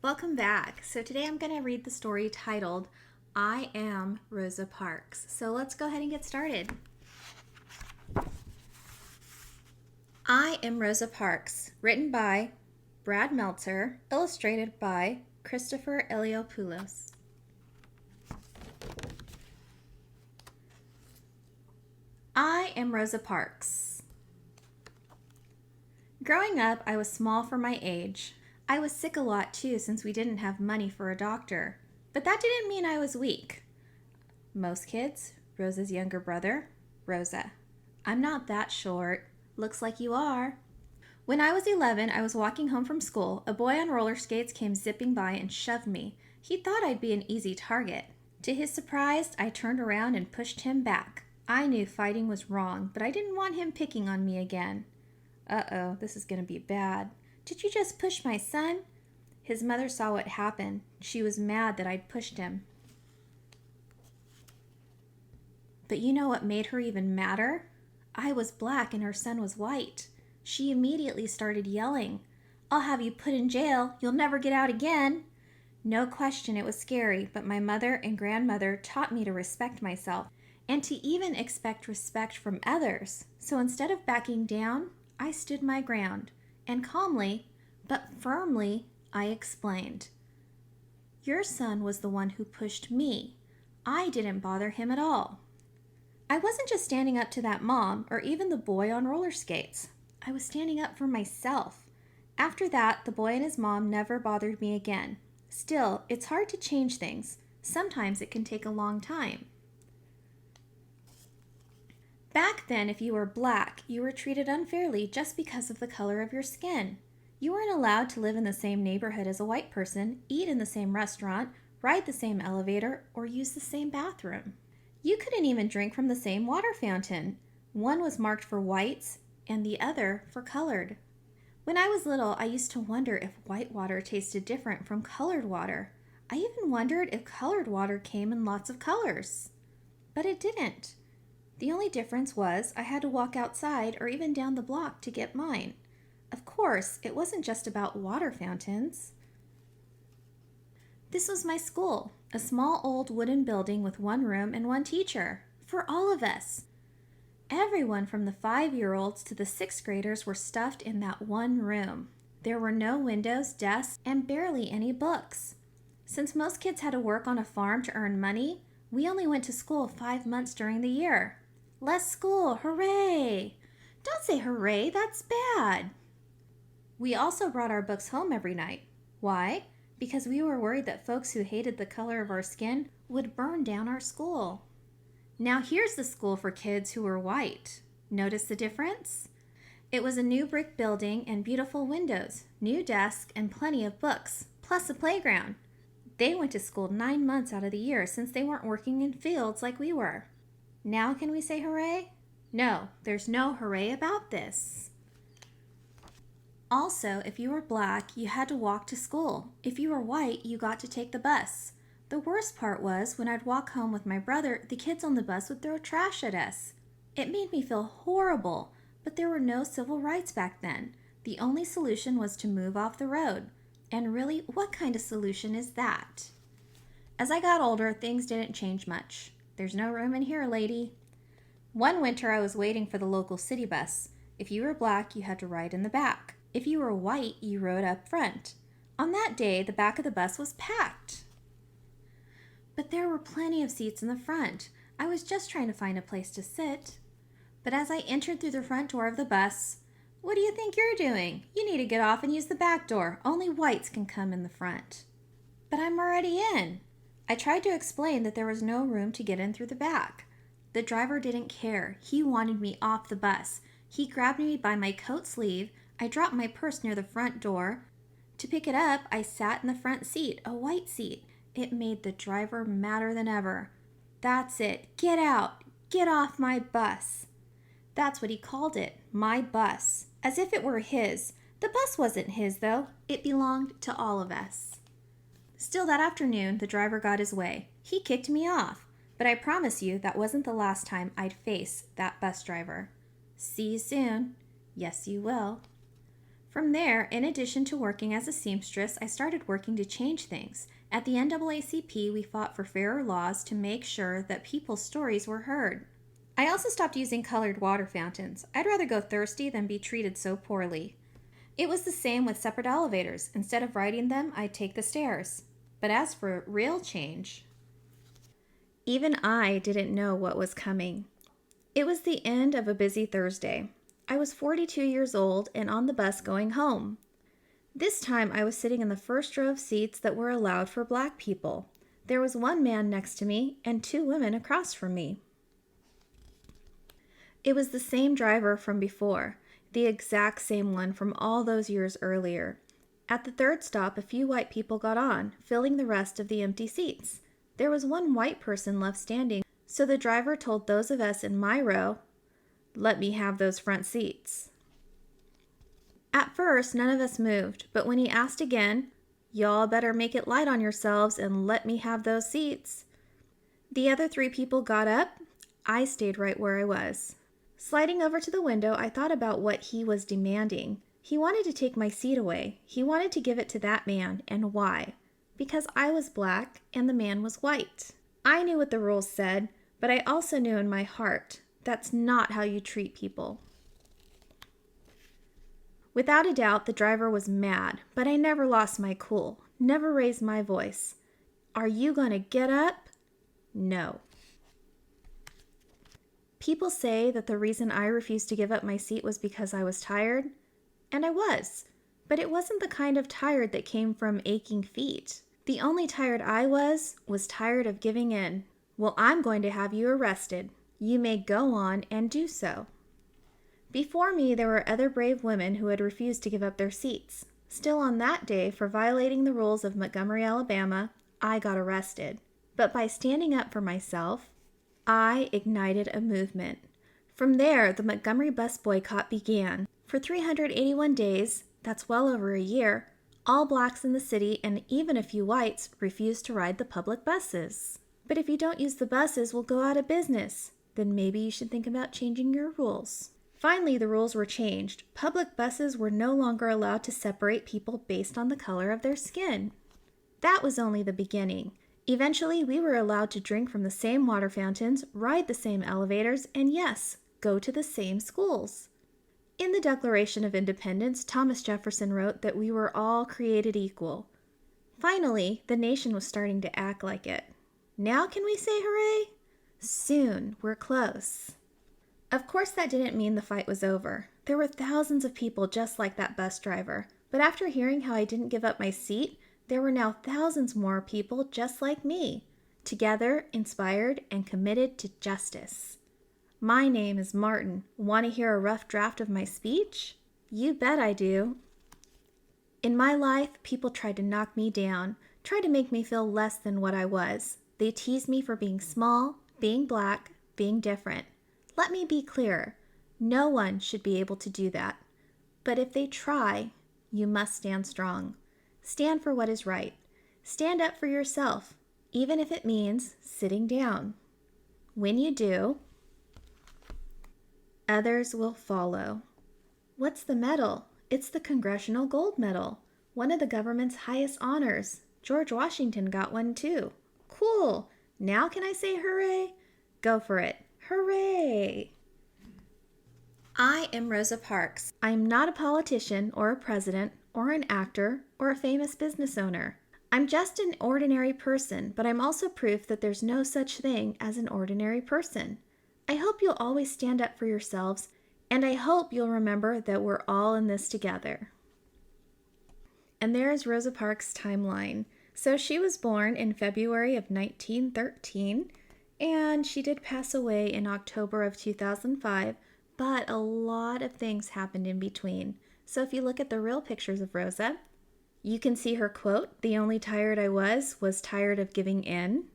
Welcome back. So today I'm going to read the story titled, I Am Rosa Parks. So let's go ahead and get started. I Am Rosa Parks, written by Brad Meltzer, illustrated by Christopher Eliopoulos. I am Rosa Parks. Growing up, I was small for my age. I was sick a lot too since we didn't have money for a doctor. But that didn't mean I was weak. Most kids, Rosa's younger brother, Rosa. I'm not that short. Looks like you are. When I was 11, I was walking home from school. A boy on roller skates came zipping by and shoved me. He thought I'd be an easy target. To his surprise, I turned around and pushed him back. I knew fighting was wrong, but I didn't want him picking on me again. Uh-oh, this is going to be bad. Did you just push my son? His mother saw what happened. She was mad that I'd pushed him. But you know what made her even madder? I was black and her son was white. She immediately started yelling, I'll have you put in jail. You'll never get out again. No question, it was scary, but my mother and grandmother taught me to respect myself and to even expect respect from others. So instead of backing down, I stood my ground. And calmly, but firmly, I explained. Your son was the one who pushed me. I didn't bother him at all. I wasn't just standing up to that mom or even the boy on roller skates. I was standing up for myself. After that, the boy and his mom never bothered me again. Still, it's hard to change things. Sometimes it can take a long time. Back then, if you were black, you were treated unfairly just because of the color of your skin. You weren't allowed to live in the same neighborhood as a white person, eat in the same restaurant, ride the same elevator, or use the same bathroom. You couldn't even drink from the same water fountain. One was marked for whites and the other for colored. When I was little, I used to wonder if white water tasted different from colored water. I even wondered if colored water came in lots of colors. But it didn't. The only difference was I had to walk outside or even down the block to get mine. Of course, it wasn't just about water fountains. This was my school, a small old wooden building with one room and one teacher, for all of us. Everyone from the 5-year-olds to the 6th graders were stuffed in that one room. There were no windows, desks, and barely any books. Since most kids had to work on a farm to earn money, we only went to school 5 months during the year. Less school, hooray! Don't say hooray, that's bad. We also brought our books home every night. Why? Because we were worried that folks who hated the color of our skin would burn down our school. Now here's the school for kids who were white. Notice the difference? It was a new brick building and beautiful windows, new desks, and plenty of books, plus a playground. They went to school 9 months out of the year since they weren't working in fields like we were. Now can we say hooray? No, there's no hooray about this. Also, if you were black, you had to walk to school. If you were white, you got to take the bus. The worst part was when I'd walk home with my brother, the kids on the bus would throw trash at us. It made me feel horrible, but there were no civil rights back then. The only solution was to move off the road. And really, what kind of solution is that? As I got older, things didn't change much. There's no room in here, lady. One winter, I was waiting for the local city bus. If you were black, you had to ride in the back. If you were white, you rode up front. On that day, the back of the bus was packed. But there were plenty of seats in the front. I was just trying to find a place to sit. But as I entered through the front door of the bus, what do you think you're doing? You need to get off and use the back door. Only whites can come in the front. But I'm already in. I tried to explain that there was no room to get in through the back. The driver didn't care. He wanted me off the bus. He grabbed me by my coat sleeve. I dropped my purse near the front door. To pick it up, I sat in the front seat, a white seat. It made the driver madder than ever. That's it. Get out. Get off my bus. That's what he called it, my bus, as if it were his. The bus wasn't his, though. It belonged to all of us. Still that afternoon, the driver got his way. He kicked me off, but I promise you that wasn't the last time I'd face that bus driver. See you soon. Yes, you will. From there, in addition to working as a seamstress, I started working to change things. At the NAACP, we fought for fairer laws to make sure that people's stories were heard. I also stopped using colored water fountains. I'd rather go thirsty than be treated so poorly. It was the same with separate elevators. Instead of riding them, I'd take the stairs. But as for real change, even I didn't know what was coming. It was the end of a busy Thursday. I was 42 years old and on the bus going home. This time I was sitting in the first row of seats that were allowed for Black people. There was one man next to me and two women across from me. It was the same driver from before, the exact same one from all those years earlier. At the third stop, a few white people got on, filling the rest of the empty seats. There was one white person left standing, so the driver told those of us in my row, "Let me have those front seats." At first, none of us moved, but when he asked again, "Y'all better make it light on yourselves and let me have those seats." The other three people got up. I stayed right where I was. Sliding over to the window, I thought about what he was demanding. He wanted to take my seat away. He wanted to give it to that man, and why? Because I was Black and the man was white. I knew what the rules said, but I also knew in my heart that's not how you treat people. Without a doubt, the driver was mad, but I never lost my cool, never raised my voice. "Are you going to get up?" No. People say that the reason I refused to give up my seat was because I was tired, and I was. But it wasn't the kind of tired that came from aching feet. The only tired I was tired of giving in. "Well, I'm going to have you arrested. You may go on and do so." Before me, there were other brave women who had refused to give up their seats. Still on that day, for violating the rules of Montgomery, Alabama, I got arrested. But by standing up for myself, I ignited a movement. From there, the Montgomery bus boycott began. For 381 days, that's well over a year, all Blacks in the city and even a few whites refused to ride the public buses. But if you don't use the buses, we'll go out of business. Then maybe you should think about changing your rules. Finally, the rules were changed. Public buses were no longer allowed to separate people based on the color of their skin. That was only the beginning. Eventually, we were allowed to drink from the same water fountains, ride the same elevators, and yes, go to the same schools. In the Declaration of Independence, Thomas Jefferson wrote that we were all created equal. Finally, the nation was starting to act like it. Now can we say hooray? Soon, we're close. Of course, that didn't mean the fight was over. There were thousands of people just like that bus driver. But after hearing how I didn't give up my seat, there were now thousands more people just like me, together, inspired, and committed to justice. My name is Martin. Want to hear a rough draft of my speech? You bet I do. In my life, people tried to knock me down, tried to make me feel less than what I was. They teased me for being small, being Black, being different. Let me be clear, no one should be able to do that. But if they try, you must stand strong. Stand for what is right. Stand up for yourself, even if it means sitting down. When you do, others will follow. What's the medal? It's the Congressional Gold Medal, one of the government's highest honors. George Washington got one too. Cool. Now can I say hooray? Go for it. Hooray! I am Rosa Parks. I am not a politician or a president or an actor or a famous business owner. I'm just an ordinary person, but I'm also proof that there's no such thing as an ordinary person. I hope you'll always stand up for yourselves, and I hope you'll remember that we're all in this together. And there is Rosa Parks' timeline. So she was born in February of 1913, and she did pass away in October of 2005, but a lot of things happened in between. So if you look at the real pictures of Rosa, you can see her quote, "The only tired I was tired of giving in."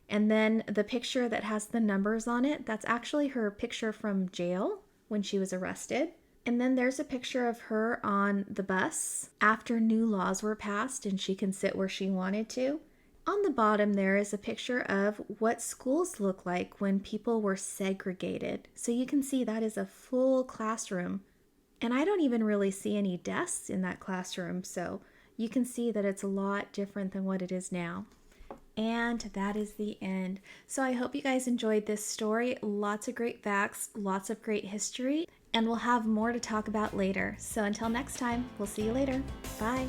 And then the picture that has the numbers on it, that's actually her picture from jail when she was arrested. And then there's a picture of her on the bus after new laws were passed and she can sit where she wanted to. On the bottom there is a picture of what schools look like when people were segregated. So you can see that is a full classroom. And I don't even really see any desks in that classroom, so you can see that it's a lot different than what it is now. And that is the end. So I hope you guys enjoyed this story. Lots of great facts, lots of great history, and we'll have more to talk about later. So until next time, we'll see you later. Bye.